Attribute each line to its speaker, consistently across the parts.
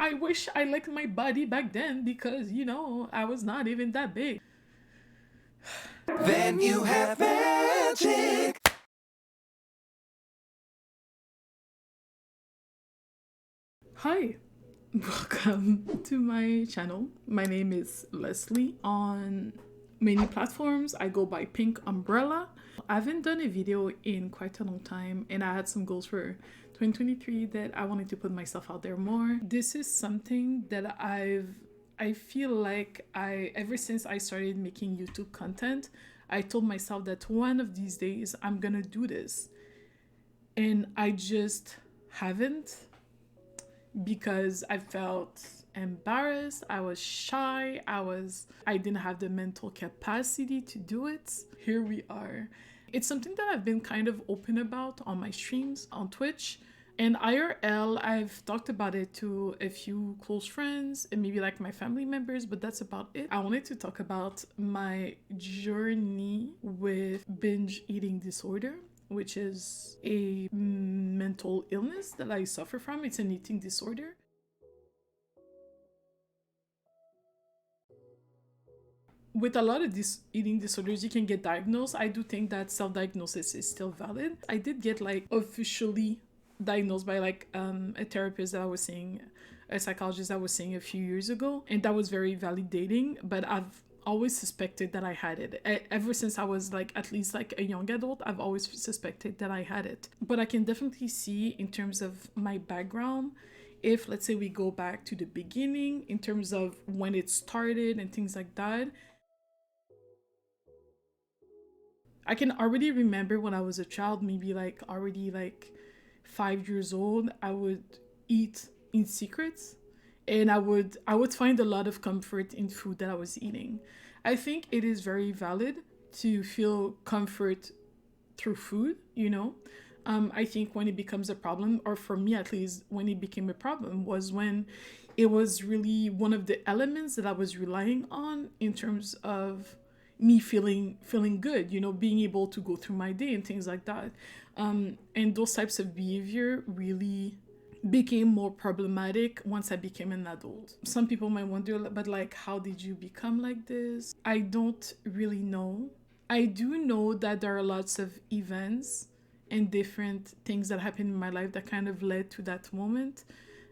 Speaker 1: I wish I liked my body back then because, I was not even that big.
Speaker 2: Then you have magic.
Speaker 1: Hi, welcome to my channel. My name is Leslie. On many platforms, I go by Pink Umbrella. I haven't done a video in quite a long time, and I had some goals for 2023 that I wanted to put myself out there more. This is something that I feel like ever since I started making YouTube content, I told myself that one of these days I'm gonna do this. And I just haven't, because I felt embarrassed, I was shy, I didn't have the mental capacity to do it. Here we are. It's something that I've been kind of open about on my streams on Twitch. And IRL, I've talked about it to a few close friends and maybe like my family members, but that's about it. I wanted to talk about my journey with binge eating disorder, which is a mental illness that I suffer from. It's an eating disorder. With a lot of these eating disorders, you can get diagnosed. I do think that self-diagnosis is still valid. I did get like officially diagnosed by like a therapist that I was seeing, a psychologist that I was seeing a few years ago, and that was very validating. But I've always suspected that I had it. Ever since I was like at least like a young adult, I've always suspected that I had it. But I can definitely see in terms of my background, if let's say we go back to the beginning in terms of when it started and things like that, I can already remember when I was a child, maybe like already like 5 years old, I would eat in secrets, and I would find a lot of comfort in food that I was eating. I think it is very valid to feel comfort through food, I think when it becomes a problem, or for me at least, when it became a problem was when it was really one of the elements that I was relying on in terms of me feeling good, being able to go through my day and things like that. And those types of behavior really became more problematic once I became an adult. Some people might wonder, but like, how did you become like this? I don't really know. I do know that there are lots of events and different things that happened in my life that kind of led to that moment.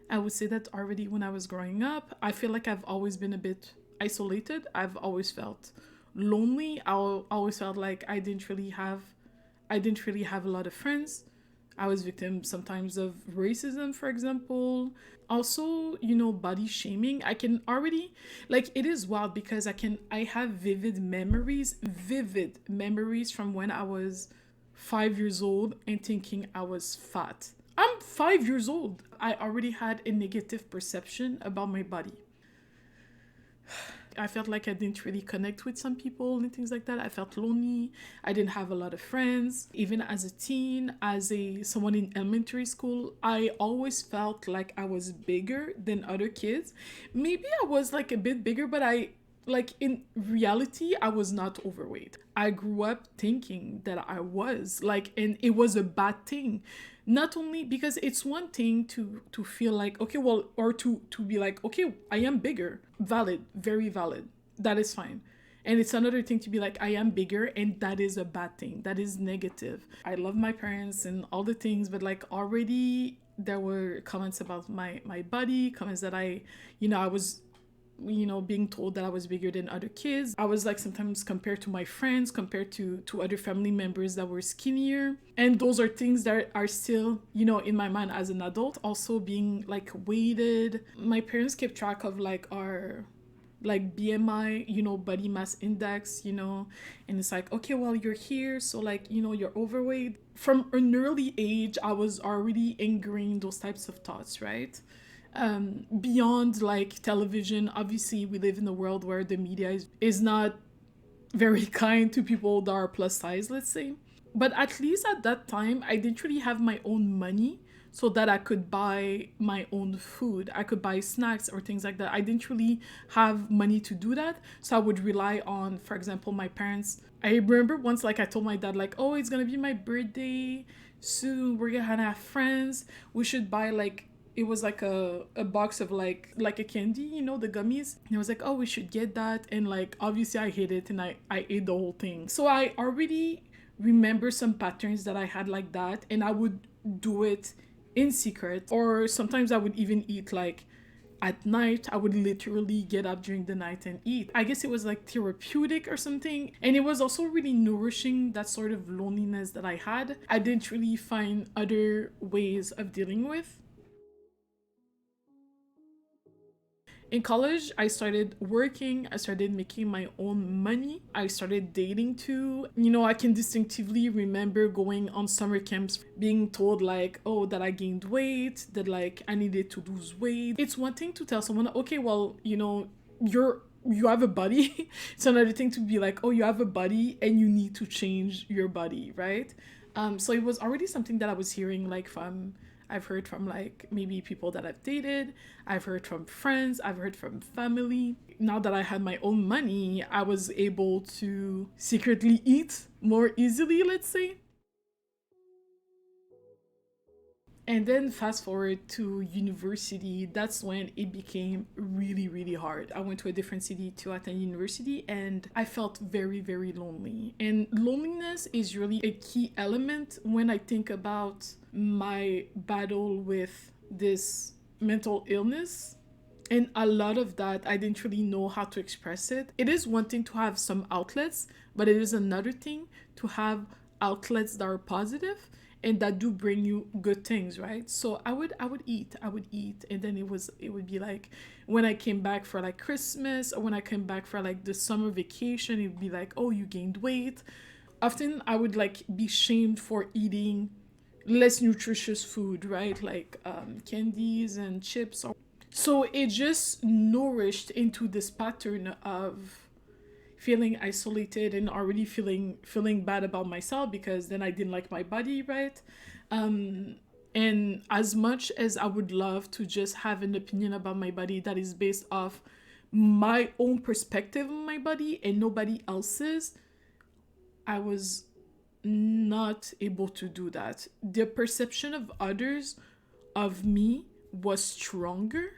Speaker 1: I would say that already when I was growing up, I feel like I've always been a bit isolated. I've always felt lonely. I always felt like I didn't really have a lot of friends. I was victim sometimes of racism, for example. Also, body shaming. I can already, like, it is wild because I have vivid memories from when I was 5 years old and thinking I was fat. I'm 5 years old. I already had a negative perception about my body. I felt like I didn't really connect with some people and things like that. I felt lonely. I didn't have a lot of friends. Even as a teen, someone in elementary school, I always felt like I was bigger than other kids. Maybe I was like a bit bigger, but in reality, I was not overweight. I grew up thinking that I was and it was a bad thing. Not only because it's one thing to feel like, okay, well, or to be like, okay, I am bigger. Valid, very valid. That is fine. And it's another thing to be like, I am bigger, and that is a bad thing. That is negative. I love my parents and all the things, but like already there were comments about my body, comments that I was being told that I was bigger than other kids. I was like sometimes compared to my friends, compared to other family members that were skinnier. And those are things that are still, in my mind as an adult. Also being like weighted. My parents kept track of like our like BMI, body mass index, and it's like, okay, well, you're here, so like, you're overweight. From an early age, I was already ingrained those types of thoughts, right? Beyond like television, obviously we live in a world where the media is not very kind to people that are plus size, let's say. But at least at that time, I didn't really have my own money so that I could buy my own food. I could buy snacks or things like that. I didn't really have money to do that. So I would rely on, for example, my parents. I remember once like I told my dad like, oh, it's gonna be my birthday soon. We're gonna have friends. We should buy like it was like a box of like a candy, you know, the gummies. And I was like, oh, we should get that. And like obviously I hate it and I ate the whole thing. So I already remember some patterns that I had like that, and I would do it in secret. Or sometimes I would even eat like at night. I would literally get up during the night and eat. I guess it was like therapeutic or something. And it was also really nourishing, that sort of loneliness that I had. I didn't really find other ways of dealing with. In college, I started working, I started making my own money, I started dating too. You know, I can distinctively remember going on summer camps, being told like, oh, that I gained weight, that like I needed to lose weight. It's one thing to tell someone, okay, well, you know, you have a body. It's another thing to be like, oh, you have a body and you need to change your body, right? So it was already something that I was hearing like from I've heard from like maybe people that I've dated, I've heard from friends, I've heard from family. Now that I had my own money, I was able to secretly eat more easily, let's say. And then fast forward to university, that's when it became really, really hard. I went to a different city to attend university and I felt very, very lonely. And loneliness is really a key element when I think about my battle with this mental illness. And a lot of that, I didn't really know how to express it. It is one thing to have some outlets, but it is another thing to have outlets that are positive and that do bring you good things, right? So I would eat, and then it would be like when I came back for like Christmas or when I came back for like the summer vacation, it would be like, oh, you gained weight. Often I would like be shamed for eating less nutritious food, right? Like candies and chips. So it just nourished into this pattern of feeling isolated and already feeling bad about myself because then I didn't like my body, right? And as much as I would love to just have an opinion about my body that is based off my own perspective on my body and nobody else's, I was not able to do that. The perception of others of me was stronger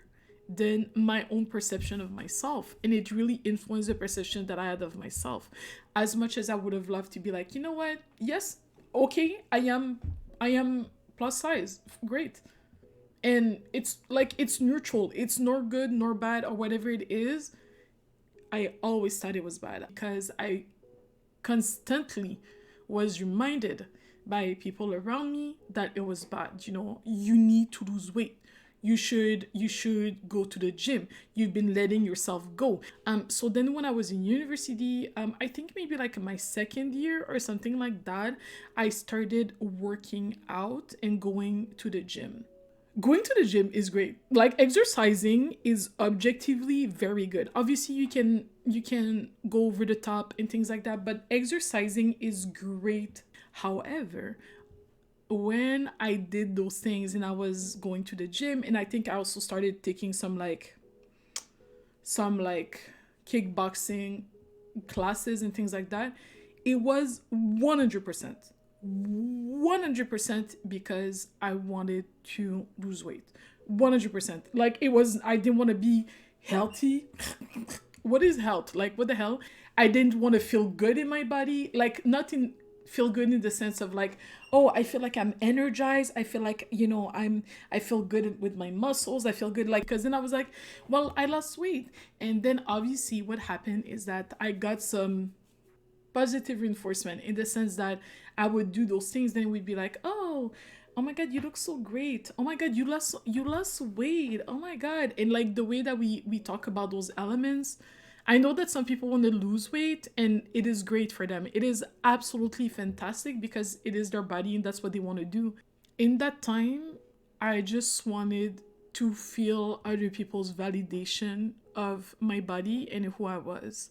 Speaker 1: than my own perception of myself, and it really influenced the perception that I had of myself. As much as I would have loved to be like, you know what, yes, okay, I am plus size, great, and it's like it's neutral, it's nor good nor bad or whatever it is. I always thought it was bad because I constantly was reminded by people around me that it was bad. You know, you need to lose weight, you should go to the gym, you've been letting yourself go. So then when I was in university, I think maybe like my second year or something like that, I started working out and going to the gym. Going to the gym is great. Like exercising is objectively very good. Obviously you can go over the top and things like that, but exercising is great. However, when I did those things and I was going to the gym, and I think I also started taking some kickboxing classes and things like that, it was 100% because I wanted to lose weight. 100%. Like it was, I didn't want to be healthy. What is health? Like what the hell? I didn't want to feel good in my body. Like not in feel good in the sense of like, oh, I feel like I'm energized. I feel like, you know, I feel good with my muscles. I feel good like, because then I was like, well, I lost weight. And then obviously what happened is that I got some positive reinforcement in the sense that I would do those things, then we'd be like, oh my god, you look so great. Oh my god, you lost weight. Oh my god. And like the way that we talk about those elements, I know that some people want to lose weight and it is great for them. It is absolutely fantastic because it is their body and that's what they want to do. In that time, I just wanted to feel other people's validation of my body and who I was.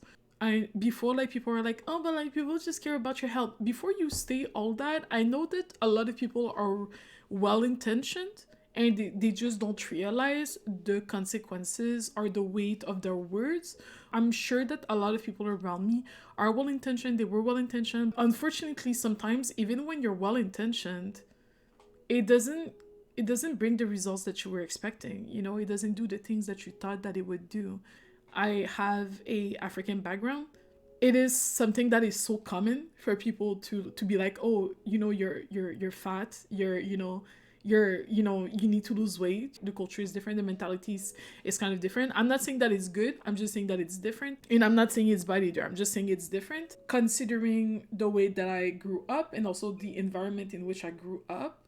Speaker 1: Before, like, people were like, oh, but like people just care about your health. Before you say all that, I know that a lot of people are well-intentioned and they just don't realize the consequences or the weight of their words. I'm sure that a lot of people around me are well-intentioned, they were well-intentioned. Unfortunately, sometimes even when you're well-intentioned, it doesn't it doesn't bring the results that you were expecting. You know, it doesn't do the things that you thought that it would do. I have a African background. It is something that is so common for people to be like, oh, you know, you're fat, you need to lose weight. The culture is different, the mentality is kind of different. I'm not saying that it's good, I'm just saying that it's different, and I'm not saying it's bad either. I'm just saying it's different considering the way that I grew up and also the environment in which I grew up.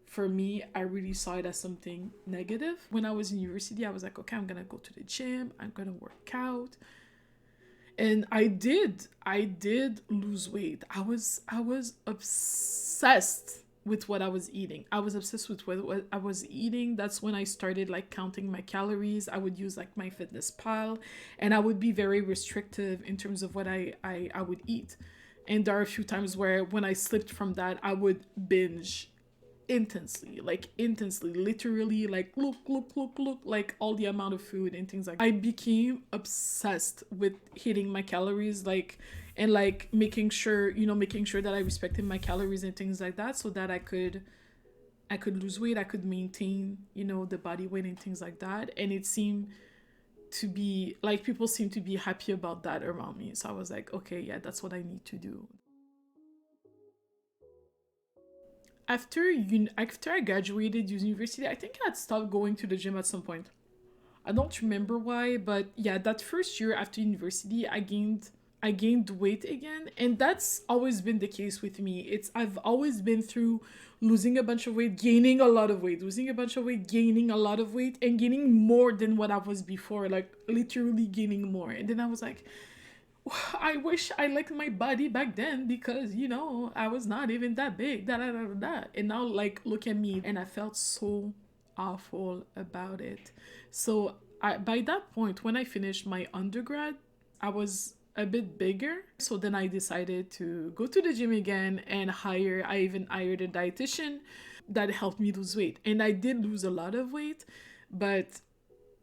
Speaker 1: For me, I really saw it as something negative. When I was in university, I was like, okay, I'm gonna go to the gym, I'm gonna work out. And I did lose weight. I was obsessed with what I was eating. I was obsessed with what I was eating. That's when I started like counting my calories. I would use like MyFitnessPal, and I would be very restrictive in terms of what I would eat. And there are a few times where when I slipped from that, I would binge intensely, literally, like look, like all the amount of food and things like that. I became obsessed with hitting my calories, like, and like making sure that I respected my calories and things like that, so that I could lose weight, I could maintain, the body weight and things like that. And it seemed to be like people seem to be happy about that around me. So I was like, okay, yeah, that's what I need to do. After I graduated university, I think I had stopped going to the gym at some point. I don't remember why, but yeah, that first year after university, I gained weight again, and that's always been the case with me. I've always been through losing a bunch of weight, gaining a lot of weight, losing a bunch of weight, gaining a lot of weight, and gaining more than what I was before, like literally gaining more. And then I was like, I wish I liked my body back then, because I was not even that big, and now like look at me. And I felt so awful about it. So by that point, when I finished my undergrad, I was a bit bigger. So then I decided to go to the gym again and I even hired a dietitian that helped me lose weight. And I did lose a lot of weight, but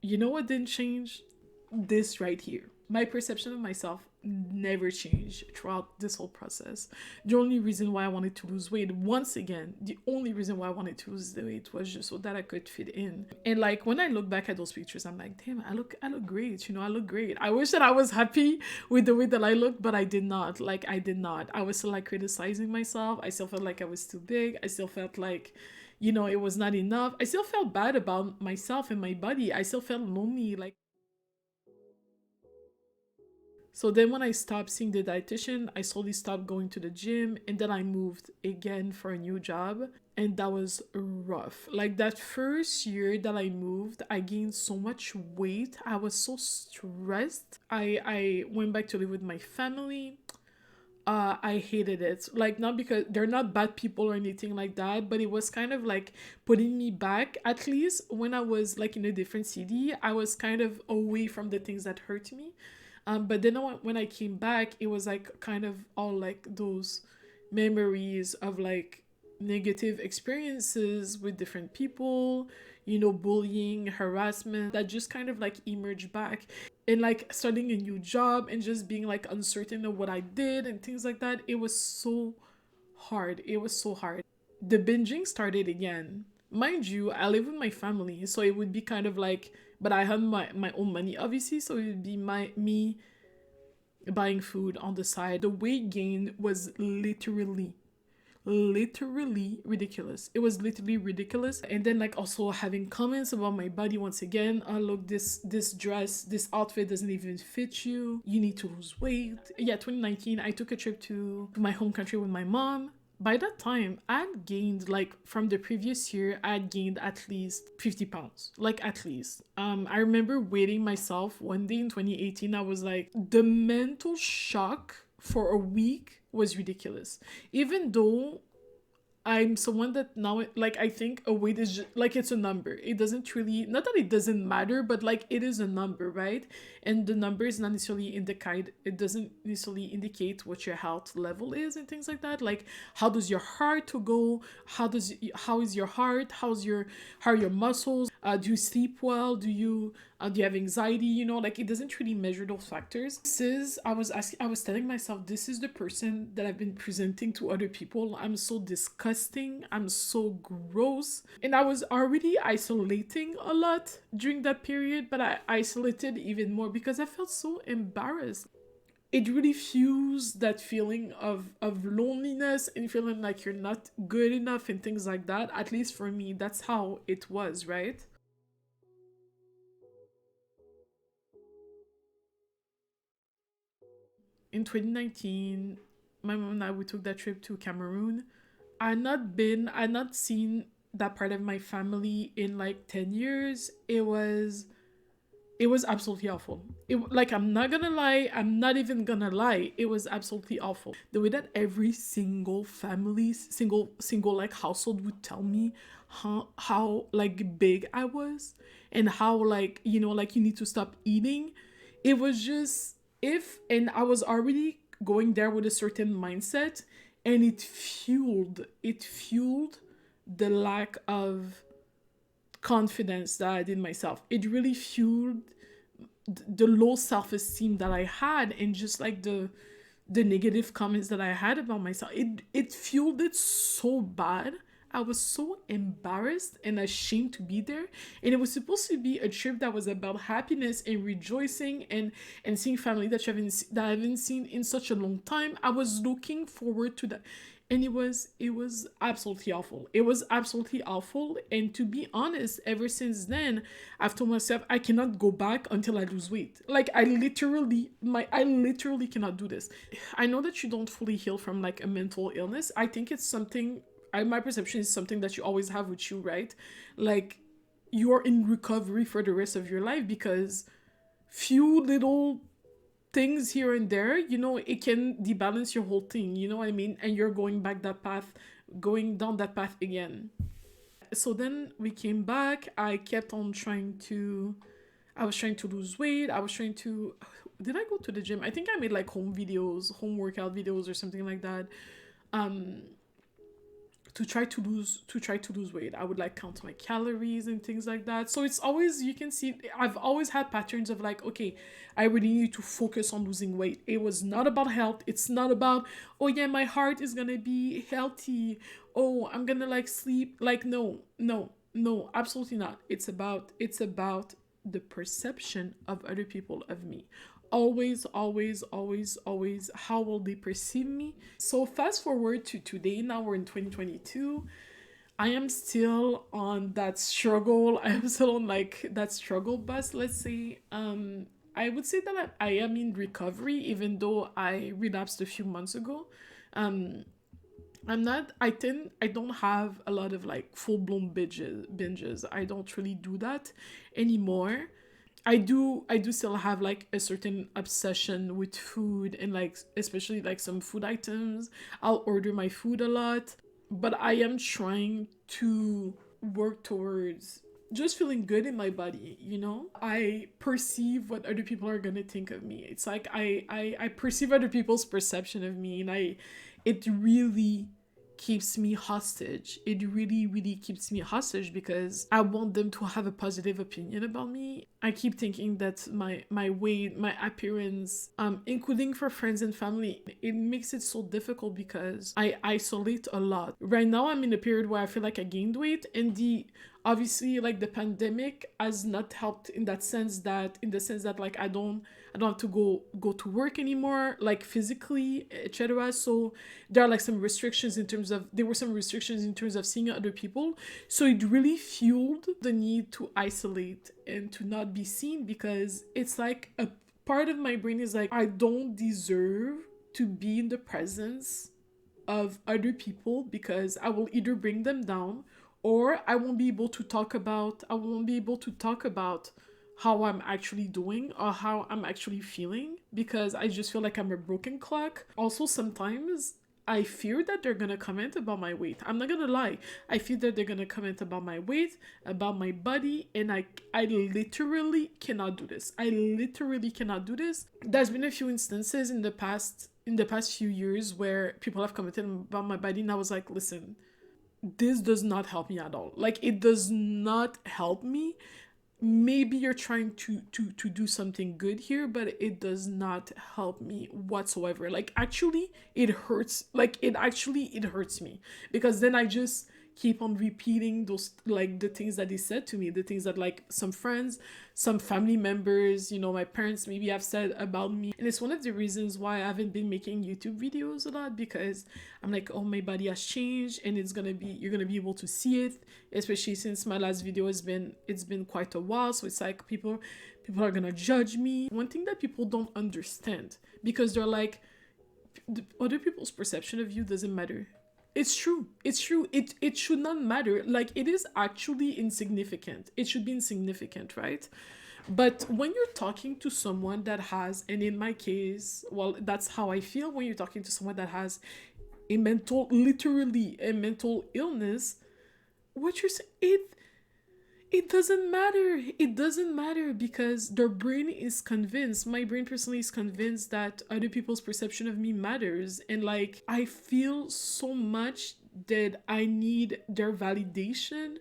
Speaker 1: you know what didn't change? This right here. My perception of myself never changed throughout this whole process. The only reason why I wanted to lose weight, once again, the only reason why I wanted to lose the weight was just so that I could fit in. And like when I look back at those pictures, I'm like, damn, I look great. I look great. I wish that I was happy with the way that I looked, but I did not. I was still like criticizing myself. I still felt like I was too big. I still felt like it was not enough. I still felt bad about myself and my body. I still felt lonely. So then when I stopped seeing the dietitian, I slowly stopped going to the gym, and then I moved again for a new job. And that was rough. Like that first year that I moved, I gained so much weight. I was so stressed. I went back to live with my family. I hated it. Like, not because they're not bad people or anything like that, but it was kind of like putting me back. At least when I was like in a different city, I was kind of away from the things that hurt me. But then when I came back, it was like kind of all like those memories of like negative experiences with different people, bullying, harassment, that just kind of like emerged back. And like starting a new job and just being like uncertain of what I did and things like that. It was so hard. The binging started again. Mind you, I live with my family, so it would be kind of like, but I had my own money, obviously, so it would be me buying food on the side. The weight gain was literally ridiculous. It was literally ridiculous. And then like also having comments about my body once again. Oh, look, this dress, this outfit doesn't even fit you. You need to lose weight. Yeah, 2019, I took a trip to my home country with my mom. By that time, I had gained, like, from the previous year, I had gained at least 50 pounds. Like, at least. I remember weighing myself one day in 2018. I was like, the mental shock for a week was ridiculous. Even though I'm someone that now, like, I think a weight is just, like, it's a number. It doesn't really, not that it doesn't matter, but like it is a number, right? And the number is not necessarily it doesn't necessarily indicate what your health level is and things like that. Like, how does your heart to go? How is your heart? How are your muscles? Do you sleep well? Do you have anxiety? You know, like it doesn't really measure those factors. I was telling myself, this is the person that I've been presenting to other people. I'm so disgusting. I'm so gross. And I was already isolating a lot during that period, but I isolated even more because I felt so embarrassed. It really fused that feeling of loneliness and feeling like you're not good enough and things like that. At least for me, that's how it was, right? In 2019, my mom and I, we took that trip to Cameroon. I had not seen that part of my family in like 10 years. It was absolutely awful. Like, I'm not gonna lie, I'm not even gonna lie, it was absolutely awful. The way that every single family, single like household would tell me how like big I was, and how, like, you know, like, you need to stop eating. It was just, if and I was already going there with a certain mindset, and it fueled the lack of confidence that I did myself. It really fueled the low self-esteem that I had, and just like the negative comments that I had about myself. It fueled it so bad. I was so embarrassed and ashamed to be there. And it was supposed to be a trip that was about happiness and rejoicing, and seeing family that I haven't seen in such a long time. I was looking forward to that. And it was absolutely awful. It was absolutely awful. And to be honest, ever since then, I've told myself I cannot go back until I lose weight. Like, I literally cannot do this. I know that you don't fully heal from like a mental illness. I think it's something, my perception is something that you always have with you, right? Like, you are in recovery for the rest of your life, because few little things here and there, you know, it can debalance your whole thing, you know what I mean? And you're going down that path again. So then we came back. I was trying to lose weight. Did I go to the gym? I think I made like home workout videos or something like that. Um, to try to lose weight. I would like count my calories and things like that. So it's always, you can see, I've always had patterns of like, okay, I really need to focus on losing weight. It was not about health. It's not about, oh yeah, my heart is gonna be healthy. Oh, I'm gonna like sleep. Like, no, no, no, absolutely not. It's about the perception of other people of me. Always, always, always, always, how will they perceive me? So fast forward to today. Now we're in 2022. I am still on that struggle. I am still on like that struggle bus, let's say. I would say that I am in recovery, even though I relapsed a few months ago. Um, I don't have a lot of like full-blown binges. I don't really do that anymore. I do still have like a certain obsession with food, and like especially like some food items. I'll order my food a lot, but I am trying to work towards just feeling good in my body, you know? I perceive what other people are gonna think of me. It's like I perceive other people's perception of me, and it really keeps me hostage. It really, really keeps me hostage, because I want them to have a positive opinion about me. I keep thinking that my weight, my appearance, including for friends and family, it makes it so difficult because I isolate a lot. Right now I'm in a period where I feel like I gained weight, and the obviously like the pandemic has not helped in the sense that like I don't have to go to work anymore, like physically, etc. So there are like there were some restrictions in terms of seeing other people. So it really fueled the need to isolate and to not be seen, because it's like a part of my brain is like, I don't deserve to be in the presence of other people, because I will either bring them down, or I won't be able to talk about how I'm actually doing or how I'm actually feeling, because I just feel like I'm a broken clock. Also, sometimes I fear that they're gonna comment about my weight. I'm not gonna lie. I fear that they're gonna comment about my weight, about my body, and I literally cannot do this. I literally cannot do this. There's been a few instances in the past few years where people have commented about my body, and I was like, listen, this does not help me at all. Like, it does not help me. Maybe you're trying to do something good here, but it does not help me whatsoever. Like, actually it hurts. Like, it hurts me, because then I just keep on repeating those, like, the things that they said to me, the things that, like, some friends, some family members, you know, my parents maybe have said about me. And it's one of the reasons why I haven't been making YouTube videos a lot, because I'm like, oh, my body has changed, and you're gonna be able to see it, especially since my last video it's been quite a while. So it's like people are gonna judge me. One thing that people don't understand, because they're like, other people's perception of you doesn't matter. It's true. It should not matter. Like, it is actually insignificant. It should be insignificant, right? But when you're talking to someone that has, and in my case, well, that's how I feel when you're talking to someone that has literally a mental illness, what you're saying, it doesn't matter. It doesn't matter, because their brain is convinced. My brain personally is convinced that other people's perception of me matters. And, like, I feel so much that I need their validation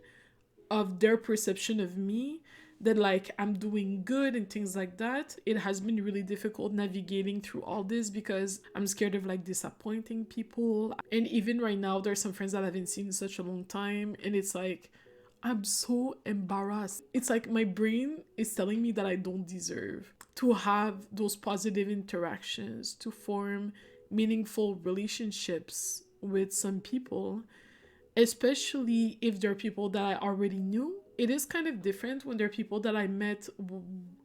Speaker 1: of their perception of me, that, like, I'm doing good and things like that. It has been really difficult navigating through all this, because I'm scared of, like, disappointing people. And even right now, there's some friends that I haven't seen in such a long time, and it's like, I'm so embarrassed. It's like my brain is telling me that I don't deserve to have those positive interactions, to form meaningful relationships with some people, especially if they're people that I already knew. It is kind of different when they're people that I met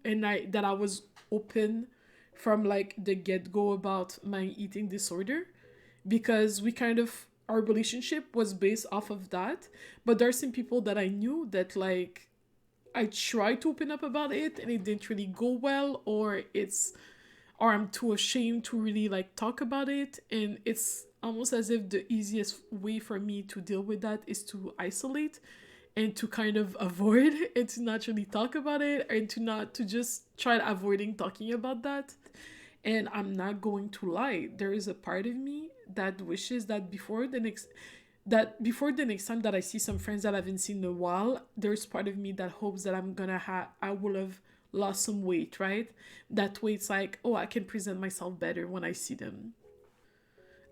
Speaker 1: and that I was open from, like, the get-go about my eating disorder, because our relationship was based off of that. But there are some people that I knew that, like, I tried to open up about it and it didn't really go well, or I'm too ashamed to really, like, talk about it. And it's almost as if the easiest way for me to deal with that is to isolate and to kind of avoid and to not really talk about it, and to just try avoiding talking about that. And I'm not going to lie, there is a part of me that wishes that before the next time that I see some friends that I haven't seen in a while, there's part of me that hopes that I will have lost some weight, right? That way it's like, oh, I can present myself better when I see them.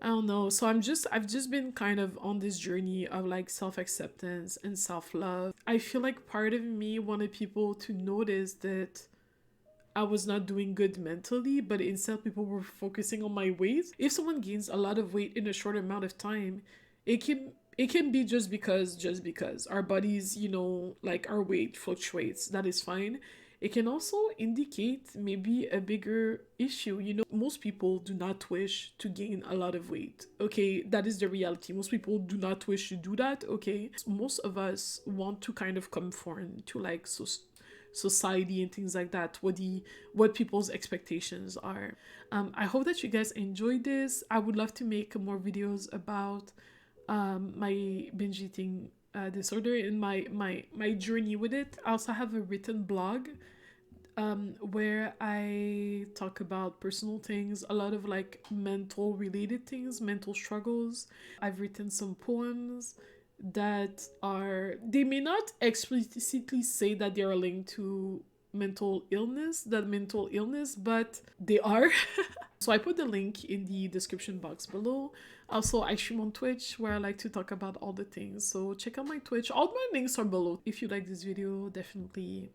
Speaker 1: I don't know. So I've just been kind of on this journey of, like, self-acceptance and self-love. I feel like part of me wanted people to notice that I was not doing good mentally, but instead people were focusing on my weight. If someone gains a lot of weight in a short amount of time, it can be just because our bodies, you know, like, our weight fluctuates. That is fine. It can also indicate maybe a bigger issue. You know, most people do not wish to gain a lot of weight. Okay, that is the reality. Most people do not wish to do that. Okay, most of us want to kind of conform to, like, society and things like that, what people's expectations are. I hope that you guys enjoyed this. I would love to make more videos about my binge eating disorder and my journey with it. I also have a written blog where I talk about personal things, a lot of, like, mental related things, mental struggles. I've written some poems that they may not explicitly say that they are linked to mental illness, but they are. So I put the link in the description box below. Also, I stream on Twitch, where I like to talk about all the things. So check out my Twitch. All my links are below. If you like this video, definitely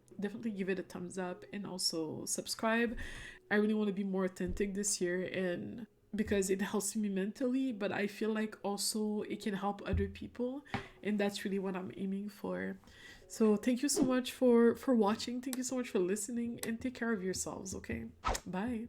Speaker 1: give it a thumbs up, and also subscribe. I really want to be more authentic this year, and because it helps me mentally, but I feel like also it can help other people, and that's really what I'm aiming for. So thank you so much for watching. Thank you so much for listening, and take care of yourselves, okay? Bye.